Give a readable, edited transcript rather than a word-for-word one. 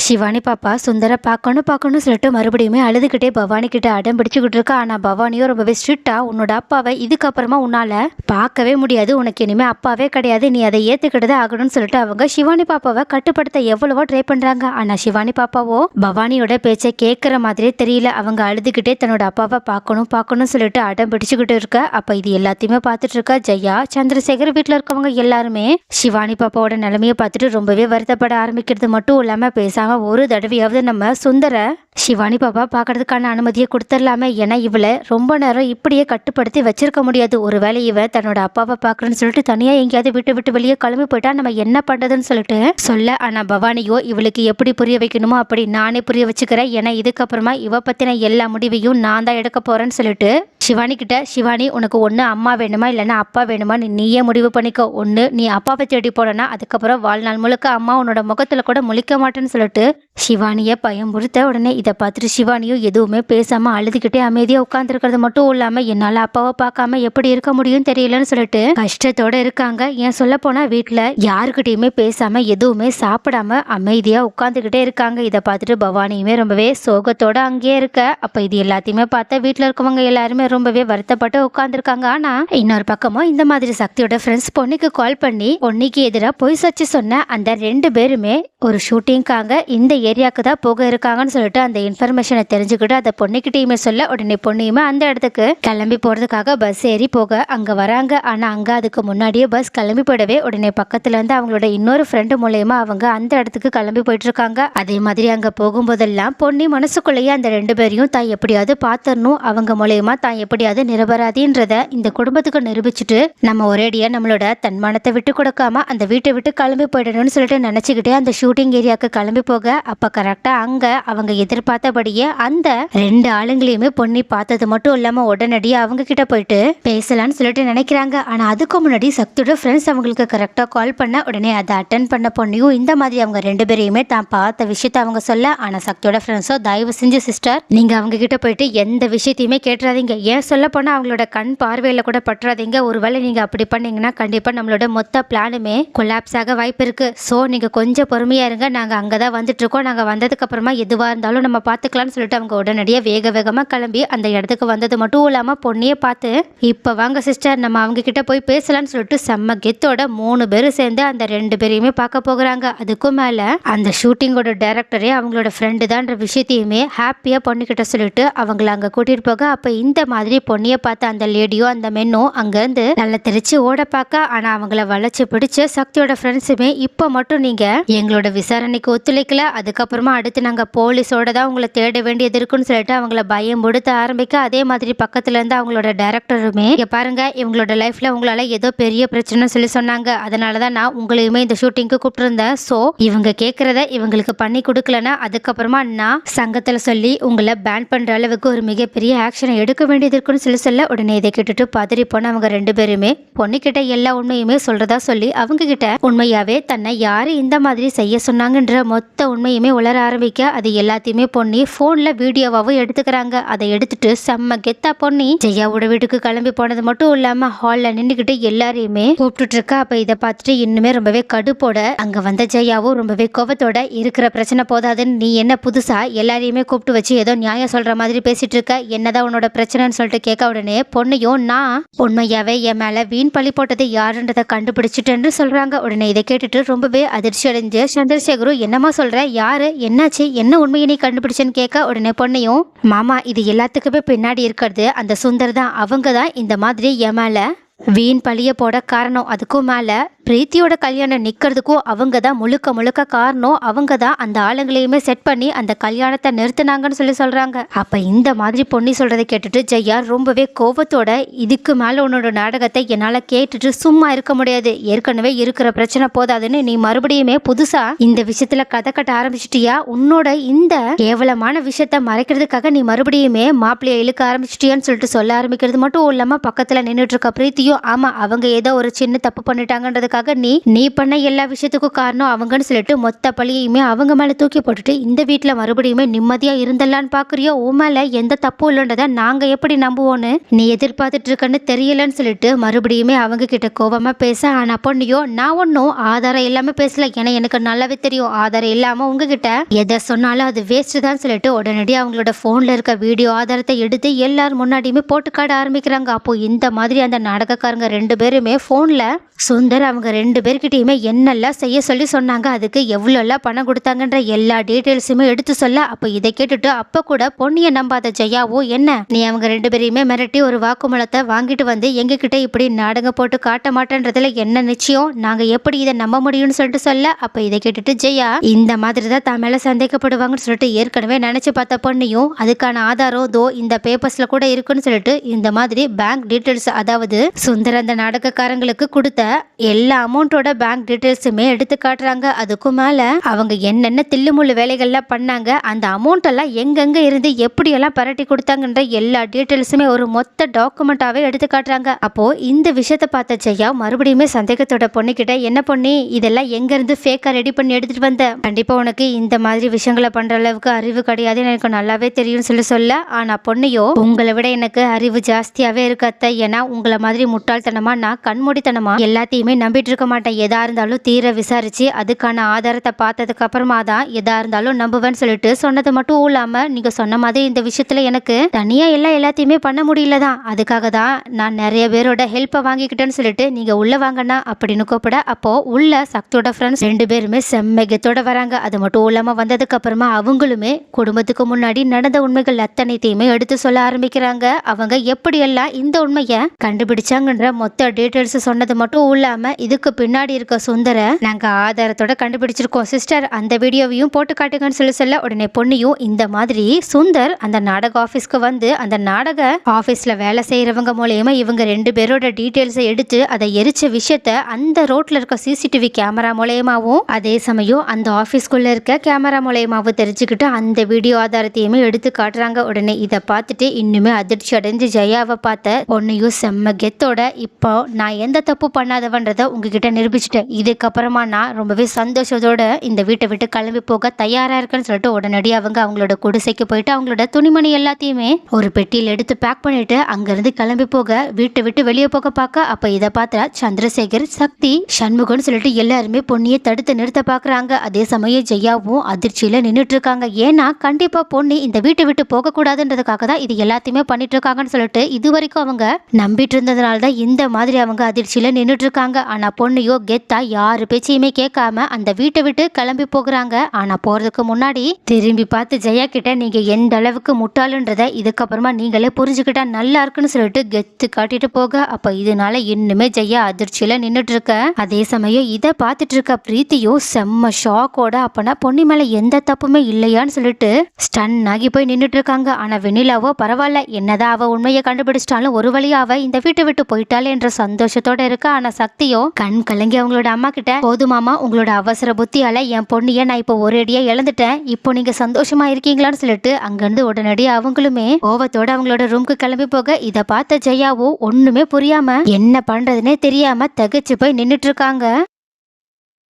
சிவானி பாப்பா சுந்தர பார்க்கணும் பார்க்கணும் சொல்லிட்டு மறுபடியுமே அழுதுகிட்டே பவானி கிட்ட அடம் பிடிச்சுக்கிட்டு இருக்கா. ஆனா பவானியும் ரொம்பவே ஸ்ட்ரிக்டா, உன்னோட அப்பாவை இதுக்கப்புறமா உன்னால பார்க்கவே முடியாது, உனக்கு இனிமே அப்பாவே கிடையாது, நீ அதை ஏத்துக்கிட்டதே ஆகணும்னு சொல்லிட்டு அவங்க சிவானி பாப்பாவை கட்டுப்படுத்த எவ்வளவோ ட்ரை பண்றாங்க. ஆனா சிவானி பாப்பாவோ பவானியோட பேச்சை கேட்கற மாதிரியே தெரியல. அவங்க அழுதுகிட்டே தன்னோட அப்பாவை பார்க்கணும் பார்க்கணும் சொல்லிட்டு அடம் பிடிச்சுக்கிட்டு இருக்க. அப்ப இது எல்லாத்தையுமே பார்த்துட்டு இருக்க ஜெயா, சந்திரசேகர், வீட்டுல இருக்கவங்க எல்லாருமே சிவானி பாப்பாவோட நிலைமையை பார்த்துட்டு ரொம்பவே வருத்தப்பட ஆரம்பிக்கிறது மட்டும் இல்லாம பேசாம ஒரு தடவையாவது நம்ம சுந்தர சிவானி பாப்பா பார்க்கறதுக்கான அனுமதியை கொடுத்துடலாமே. ஏன்னா இவளை ரொம்ப நேரம் இப்படியே கட்டுப்படுத்தி வச்சிருக்க முடியாது. ஒருவேளை இவ தன்னோட அப்பாவை பார்க்கறன்னு சொல்லிட்டு தனியா எங்கேயாவது விட்டு வெளியே கிளம்பி போயிட்டா நம்ம என்ன பண்றதுன்னு சொல்லிட்டு சொல்ல. ஆனா பவானியோ இவளுக்கு எப்படி புரிய வைக்கணுமோ அப்படி நானே புரிய வச்சுக்கிறேன். ஏன்னா இதுக்கப்புறமா இவ பத்தின எல்லா முடிவையும் நான் தான் எடுக்க போறேன்னு சொல்லிட்டு சிவானி கிட்ட, சிவானி உனக்கு ஒன்று அம்மா வேணுமா இல்லைன்னா அப்பா வேணுமா, நீயே முடிவு பண்ணிக்கோ. ஒன்று நீ அப்பாவை தேடி போனனா அதுக்கப்புறம் வாழ்நாள் முழுக்க அம்மா உன்னோட முகத்துல கூட முழிக்க மாட்டேன்னு சொல்லிட்டு சிவானியை பயமுறுத்த. உடனே இதை பார்த்துட்டு சிவானியும் எதுவுமே பேசாம அழுதுகிட்டே அமைதியா உட்காந்துருக்கிறது மட்டும் இல்லாம என்னால அப்பாவை பார்க்காம எப்படி இருக்க முடியும் தெரியலன்னு சொல்லிட்டு கஷ்டத்தோட இருக்காங்க. ஏன் சொல்ல போனா வீட்டுல யாருக்கிட்டையுமே பேசாம எதுவுமே சாப்பிடாம அமைதியா உட்காந்துக்கிட்டே இருக்காங்க. இதை பார்த்துட்டு பவானியுமே ரொம்பவே சோகத்தோட அங்கேயே இருக்க. அப்ப இது எல்லாத்தையுமே பார்த்தா வீட்டுல இருக்கவங்க எல்லாருமே ரொம்பவே வருத்தப்பட்டு உட்காந்துருக்காங்க. ஆனா இன்னொரு பக்கமும் இந்த மாதிரி சக்தியோட ஃப்ரெண்ட்ஸ் பொண்ணுக்கு கால் பண்ணி பொண்ணுக்கு எதிராக பொய் சச்சு சொன்ன அந்த 2 பேருமே ஒரு ஷூட்டிங்காக இந்த ஏரியாவுக்கு தான் போக இருக்காங்கன்னு சொல்லிட்டு அந்த இன்ஃபர்மேஷனை தெரிஞ்சுக்கிட்டு அதை பொண்ணுக்கிட்டையுமே சொல்ல. உடனே பொண்ணையுமே அந்த இடத்துக்கு கிளம்பி போறதுக்காக பஸ் ஏறி போக அங்க வராங்க. ஆனா அங்க அதுக்கு முன்னாடியே பஸ் கிளம்பி போயிடவே உடனே பக்கத்துல இருந்து அவங்களோட இன்னொரு ஃப்ரெண்டு மூலயமா அவங்க அந்த இடத்துக்கு கிளம்பி போயிட்டு இருக்காங்க. அதே மாதிரி அங்க போகும்போதெல்லாம் பொண்ணு மனசுக்குள்ளேயே அந்த 2 பேரையும் தான் எப்படியாவது பாத்தரணும், அவங்க மூலயமா தான் எப்படியாவது நிரபராதின்றத இந்த குடும்பத்துக்கு நிரூபிச்சுட்டு நம்ம ஒரேடியா நம்மளோட தன்மானத்தை விட்டு கொடுக்காம அந்த வீட்டை விட்டு கிளம்பி போயிடணும்னு சொல்லிட்டு நினைச்சுக்கிட்டே அந்த ஷூட்டிங் ஏரியாவுக்கு கிளம்பி போக அப்ப கரெக்டா அங்க அவங்க எதிர்பார்த்தபடியே அந்த 2 ஆளுங்களையுமே பொண்ணி பார்த்தது மட்டும் இல்லாம உடனடியா அவங்க கிட்ட போயிட்டு பேசலாம்னு சொல்லிட்டு நினைக்கிறாங்க. ஆனா அதுக்கு முன்னாடி சக்தியோட ஃப்ரெண்ட்ஸ் அவங்களுக்கு கரெக்டா கால் பண்ண. உடனே அதை அட்டன் பண்ண பொண்ணையும் இந்த மாதிரி அவங்க 2 பேரையுமே தான் பார்த்த விஷயத்த அவங்க சொல்ல. ஆனா சக்தியோட ஃப்ரெண்ட்ஸோ தயவு செஞ்சு சிஸ்டர் நீங்க அவங்க கிட்ட போயிட்டு எந்த விஷயத்தையுமே கேட்டுறாதீங்க, ஏன் சொல்ல போனா அவங்களோட கண் பார்வையில கூட பற்றாதீங்க. ஒருவேளை நீங்க அப்படி பண்ணீங்கன்னா கண்டிப்பா நம்மளோட மொத்த பிளானுமே கொலாப்ஸ் ஆக வாய்ப்பு இருக்கு. சோ நீங்க கொஞ்சம் பொறுமையா இருங்க, நாங்க அங்கதான் வந்துட்டு இருக்கோம், நாங்க வந்ததுக்கு அப்புறமா எதுவா இருந்தாலும் நம்ம பாத்துக்கலாம்னு சொல்லிட்டு அவங்க உடனடியா வேகமா கிளம்பி அந்த இடத்துக்கு வந்தது மட்டும் இல்லாம பொண்ணையே பார்த்து இப்ப வாங்க சிஸ்டர் நம்ம அவங்க கிட்ட போய் பேசலாம்னு சொல்லிட்டு செம்ம கெத்தோட 3 பேரும் சேர்ந்து அந்த 2 பேரையுமே பார்க்க போகிறாங்க. அதுக்கும் மேல அந்த ஷூட்டிங்கோட டைரக்டரே அவங்களோட ஃப்ரெண்டு தான்ற விஷயத்தையுமே ஹாப்பியா பொண்ணுகிட்ட சொல்லிட்டு அவங்கள அங்க கூட்டிட்டு போக. அப்ப இந்த மாதிரி பொண்ணிய பார்த்த அந்த லேடியோ அந்த மென்னும் அங்க இருந்து நல்ல தெரிச்சு ஓட பார்க்க. ஆனா அவங்கள வளைச்சு பிடிச்சு சக்தியோட ஃப்ரெண்ட்ஸுமே இப்ப மட்டும் நீங்க எங்களோட விசாரணைக்கு ஒத்துழைக்கல, அதுக்கப்புறமா அடுத்து நாங்க போலீஸோட தான் உங்களை தேட வேண்டியது இருக்குன்னு சொல்லிட்டு அவங்கள பயம் கொடுத்த ஆரம்பிக்க. அதே மாதிரி பக்கத்துல இருந்து அவங்களோட டைரக்டருமே பாருங்க இவங்களோட லைஃப்ல உங்களால ஏதோ பெரிய பிரச்சனை சொல்லி சொன்னாங்க, அதனாலதான் நான் உங்களையுமே இந்த ஷூட்டிங்க்கு கூப்பிட்டுருந்தேன். சோ இவங்க கேட்கறத இவங்களுக்கு பண்ணி கொடுக்கலன்னா அதுக்கப்புறமா நான் சங்கத்துல சொல்லி உங்களை பேன் பண்ற அளவுக்கு ஒரு மிகப்பெரிய ஆக்ஷனை எடுக்க வேண்டியது இருக்குன்னு சொல்ல. உடனே இதை கேட்டுட்டு பதறி போன அவங்க 2 பேருமே பொண்ணுகிட்ட எல்லா உண்மையுமே சொல்றதா சொல்லி அவங்க கிட்ட உண்மையாவே தன்னை யாரு இந்த மாதிரி செய்ய சொன்னாங்கன்ற மொத்த உண்மையுமே உளர ஆரம்பிக்க. அது எல்லாத்தையுமே பொண்ணி போன்ல வீடியோவாவும் எடுத்துக்கிறாங்க. அதை எடுத்துட்டு செம்ம கெத்தா பொண்ணி ஜெயாவோட வீட்டுக்கு கிளம்பி போனது மட்டும் இல்லாம ஹால்ல நின்றுகிட்டு எல்லாரையுமே கூப்பிட்டு இருக்கா. அப்ப இதை பார்த்துட்டு இன்னுமே ரொம்பவே கடுப்போட அங்க வந்த ஜெயாவும் ரொம்பவே கோபத்தோட இருக்கிற பிரச்சனை போதாதுன்னு நீ என்ன புதுசா எல்லாரையுமே கூப்பிட்டு வச்சு ஏதோ நியாயம் சொல்ற மாதிரி பேசிட்டு இருக்க, என்னதான் உன்னோட பிரச்சனைன்னு சொல்லிட்டு கேட்க. உடனே பொண்ணையும் நான் உண்மையாவே என் மேல வீண் பழி போட்டது யாருன்றதை கண்டுபிடிச்சிட்டேன்னு சொல்றாங்க. உடனே இதை கேட்டுட்டு ரொம்பவே அதிர்ச்சி அடைஞ்ச சந்திரசேகரும் என்னமா சொல்ற, யாரு, என்னாச்சு, என்ன உண்மையை நீ கண்டுபிடிச்சேன்னு கேட்க. உடனே பொண்ணையும் மாமா இது எல்லாத்துக்குமே பின்னாடி இருக்கிறது அந்த சுந்தர் தான், அவங்க தான் இந்த மாதிரி என் மேல வீண் பழிய போட காரணம், அதுக்கும் மேல பிரீத்தியோட கல்யாணம் நிக்கிறதுக்கும் அவங்க தான் முழுக்க காரணம், அவங்க தான் அந்த ஆளுங்களையுமே செட் பண்ணி அந்த கல்யாணத்தை நிறுத்தினாங்கன்னு சொல்றாங்க. அப்ப இந்த மாதிரி பொண்ணி சொல்றதை கேட்டுட்டு ஜெயா ரொம்பவே கோபத்தோட இதுக்கு மேல உன்னோட நாடகத்தை என்னால கேட்டுட்டு சும்மா இருக்க முடியாது, ஏற்கனவே இருக்கிற பிரச்சனை போதாதுன்னு நீ மறுபடியுமே புதுசா இந்த விஷயத்துல கதை கட்ட ஆரம்பிச்சிட்டியா, உன்னோட இந்த கேவலமான விஷயத்த மறைக்கிறதுக்காக நீ மறுபடியுமே மாப்பிள்ளைய இழுக்க ஆரம்பிச்சிட்டியான்னு சொல்லிட்டு சொல்ல ஆரம்பிக்கிறது மட்டும் இல்லாம பக்கத்துல நின்றுட்டு இருக்க பிரீத்தியும் ஆமா அவங்க ஏதோ ஒரு சின்ன தப்பு பண்ணிட்டாங்கன்றதுக்காக அதுக்காக நீ பண்ண எல்லா விஷயத்துக்கும் காரணம் அவங்கன்னு சொல்லிட்டு மொத்த பழியுமே அவங்க மேல தூக்கி போட்டுட்டு இந்த வீட்டுல மறுபடியுமே நிம்மதியா இருந்தலான்னு பாக்குறியோ? உன் மேல எந்த தப்பும் இல்லைன்றத நாங்க எப்படி நம்புவோன்னு நீ எதிர்பார்த்துட்டு இருக்கன்னு தெரியலன்னு சொல்லிட்டு மறுபடியுமே அவங்க கிட்ட கோபமா பேச, ஆனா பொண்ணியோ நான் ஒன்னும் ஆதாரம் இல்லாம பேசல, ஏன்னா எனக்கு நல்லாவே தெரியும் ஆதாரம் இல்லாம உங்ககிட்ட எதை சொன்னாலும் அது வேஸ்ட் தான் சொல்லிட்டு உடனடியாக அவங்களோட போன்ல இருக்க வீடியோ ஆதாரத்தை எடுத்து எல்லாரும் முன்னாடியுமே போட்டு காட்ட ஆரம்பிக்கிறாங்க. அப்போ இந்த மாதிரி அந்த நாடகக்காரங்க 2 பேருமே போன்ல சுந்தர் அவங்க 2 பேர்கிட்டயுமே என்னெல்லாம் செய்ய சொல்லி சொன்னாங்க, அதுக்கு எவ்வளோலாம் பணம் கொடுத்தாங்கன்ற எல்லா டீட்டெயில்ஸுமே எடுத்து சொல்ல, அப்போ இதை கேட்டுட்டு அப்ப கூட பொன்னியை நம்பாத ஜெயாவோ என்ன நீ அவங்க 2 பேரையுமே மிரட்டி ஒரு வாக்குமூலத்தை வாங்கிட்டு வந்து எங்க கிட்ட இப்படி நாடகம் போட்டு காட்ட மாட்டேன்றதுல என்ன நிச்சயம், நாங்க எப்படி இதை நம்ப முடியும்னு சொல்லிட்டு சொல்ல, அப்ப இதை கேட்டுட்டு ஜெயா இந்த மாதிரி தான் தான் மேல சந்தேகப்படுவாங்கன்னு சொல்லிட்டு ஏற்கனவே நினைச்சு பார்த்த பொண்ணையும் அதுக்கான ஆதாரம் தோ இந்த பேப்பர்ஸ்ல கூட இருக்குன்னு சொல்லிட்டு இந்த மாதிரி பேங்க் டீட்டெயில்ஸ், அதாவது சுந்தர் அந்த நாடகக்காரங்களுக்கு கொடுத்த எல்லா அமௌண்ட்டோட பேங்க் டீட்டெயில்ஸுமே எடுத்து காட்டுறாங்க. அதுக்கும் மேல அவங்க என்னென்ன தில்லுமுள்ளு வேலைகள்லாம் பண்ணாங்க, அந்த அமௌண்ட் எல்லாம் எங்கெங்க இருந்து எப்படியெல்லாம் பரட்டி கொடுத்தாங்கன்ற எல்லா டீட்டெயில்ஸுமே ஒரு மொத்த டாக்குமெண்டாவே எடுத்து காட்டுறாங்க. அப்போ இந்த விஷயத்தை பார்த்த ஜெயா மறுபடியுமே சந்தேகத்தோட பொண்ணுகிட்ட, என்ன பொண்ணு இதெல்லாம் எங்க இருந்து ஃபேக்கா ரெடி பண்ணி எடுத்துட்டு வந்த, கண்டிப்பா உனக்கு இந்த மாதிரி விஷயங்களை பண்ற அளவுக்கு அறிவு கிடையாதுன்னு எனக்கு நல்லாவே தெரியும்னு சொல்ல, ஆனா பொண்ணையோ உங்களை விட எனக்கு அறிவு ஜாஸ்தியாவே இருக்கு அத்தை, ஏன்னா உங்களை மாதிரி முட்டாள்தனமா நான் கண்மூடித்தனமா எல்லாத்தையுமே நம்பிட்டு இருக்க மாட்டேன், எதா இருந்தாலும் தீர விசாரிச்சு அதுக்கான ஆதாரத்தை பார்த்ததுக்கு அப்புறமா தான் எதா இருந்தாலும் நம்புவேன்னு சொல்லிட்டு சொன்னது மட்டும் இல்லாம நீங்க சொன்ன மாதிரி இந்த விஷயத்துல எனக்கு தனியா எல்லாத்தையுமே பண்ண முடியலதான், அதுக்காக தான் நான் நிறைய பேரோட ஹெல்ப்பை வாங்கிக்கிட்டேன்னு சொல்லிட்டு நீங்க உள்ள வாங்கண்ணா அப்படின்னு கூப்பிட, அப்போ உள்ள சக்தியோட ஃப்ரெண்ட்ஸ் 2 பேருமே செம்மகத்தோட வராங்க. அது மட்டும் இல்லாம வந்ததுக்கு அப்புறமா அவங்களுமே குடும்பத்துக்கு முன்னாடி நடந்த உண்மைகள் அத்தனைத்தையுமே எடுத்து சொல்ல ஆரம்பிக்கிறாங்க. அவங்க எப்படியெல்லாம் இந்த உண்மையை கண்டுபிடிச்சாங்கன்ற மொத்த டீட்டெயில்ஸ் சொன்னது மட்டும் இல்லாம இதுக்கு பின்னாடி இருக்க சுந்தர நாங்க ஆதாரத்தோட கண்டுபிடிச்சிருக்கோம் சிஸ்டர், அந்த வீடியோவையும் போட்டு காட்டுங்கன்னு சொல்ல உடனே பொண்ணியும் இந்த மாதிரி சுந்தர் அந்த நாடக ஆபீஸ்க்கு வந்து அந்த நாடக ஆபீஸ்ல வேலை செய்யறவங்க மூலயமா இவங்க 2 பேரோட டீட்டெயில்ஸை எடுத்து அதை எரிச்ச விஷயத்த அந்த ரோட்ல இருக்க சிசிடிவி கேமரா மூலயமாவும் அதே சமயம் அந்த ஆபீஸ்க்குள்ள இருக்க கேமரா மூலயமாவும் தெரிஞ்சுக்கிட்டு அந்த வீடியோ ஆதாரத்தையுமே எடுத்து காட்டுறாங்க. உடனே இதை பார்த்துட்டு இன்னுமே அதிர்ச்சி அடைஞ்சு ஜெயாவை பார்த்த பொண்ணையும் செம்ம கெத்தோட, இப்போ நான் எந்த தப்பு பண்ணாதவன்றத உங்ககிட்ட நிரூபிச்சுட்டேன், இதுக்கப்புறமா நான் ரொம்பவே சந்தோஷத்தோட இந்த வீட்டை விட்டு கிளம்பி போக தயாரா இருக்கேன்னு சொல்லிட்டு உடனடி அவங்களோட குடிசைக்கு போயிட்டு அவங்களோட துணிமணி எல்லாத்தையுமே ஒரு பெட்டியில் எடுத்து பேக் பண்ணிட்டு அங்கிருந்து கிளம்பி போக வீட்டை விட்டு வெளியே போக பார்க்க, அப்ப இதை பார்த்த சந்திரசேகர் சக்தி சண்முகம்னு சொல்லிட்டு எல்லாருமே பொன்னியை தடுத்து நிறுத்த பாக்குறாங்க. அதே சமயம் ஜெயாவும் அதிர்ச்சியில நின்றுட்டு இருக்காங்க, ஏன்னா கண்டிப்பா பொன்னி இந்த வீட்டை விட்டு போக கூடாதுன்றதுக்காக தான் இது எல்லாத்தையுமே பண்ணிட்டு இருக்காங்கன்னு சொல்லிட்டு இது வரைக்கும் அவங்க நம்பிட்டு இருந்ததுனால தான் இந்த மாதிரி அவங்க அதிர்ச்சியில நின்றுட்டு இருக்காங்க. ஆனா பொண்ணையோ கெத்தா யாரு பேச்சையுமே கேட்காம அந்த வீட்டை விட்டு கிளம்பி போகிறாங்க. ஆனா போறதுக்கு முன்னாடி திரும்பி பார்த்து ஜெயா கிட்ட நீங்க எந்த அளவுக்கு முட்டாளுன்றத இதுக்கப்புறமா நீங்களே புரிஞ்சுக்கிட்டா நல்லா இருக்குன்னு சொல்லிட்டு கெத்து காட்டிட்டு போக, அப்ப இதனால இன்னுமே ஜெயா அதிர்ச்சியில நின்றுட்டு இருக்க. அதே சமயம் இதை பார்த்துட்டு இருக்க பிரீத்தியும் செம்ம ஷாக்கோட அப்பனா பொன்னி மேல எந்த தப்புமே இல்லையான்னு சொல்லிட்டு ஸ்டன் ஆகி போய் நின்றுட்டு இருக்காங்க. ஆனா வெண்ணிலாவோ பரவாயில்ல, என்னதான் அவ உண்மையை கண்டுபிடிச்சிட்டாலும் ஒரு வழியா அவ இந்த வீட்டை விட்டு போயிட்டாலே என்ற சந்தோஷத்தோட இருக்க. ஆனா சக்தியோ கண் கலங்கி அவங்களோட அம்மா கிட்ட, போதுமாமா உங்களோட அவசர புத்தியால என் பொண்ணிய நான் இப்போ ஒரேடியா இழந்துட்டேன், இப்போ நீங்க சந்தோஷமா இருக்கீங்களான்னு சொல்லிட்டு அங்கிருந்து உடனடியா அவங்களுமே கோவத்தோட அவங்களோட ரூம்க்கு கிளம்பி போக, இதை பார்த்த ஜெயாவோ ஒண்ணுமே புரியாம என்ன பண்றதுன்னே தெரியாம தகச்சு போய் நின்னுட்டு இருக்காங்க.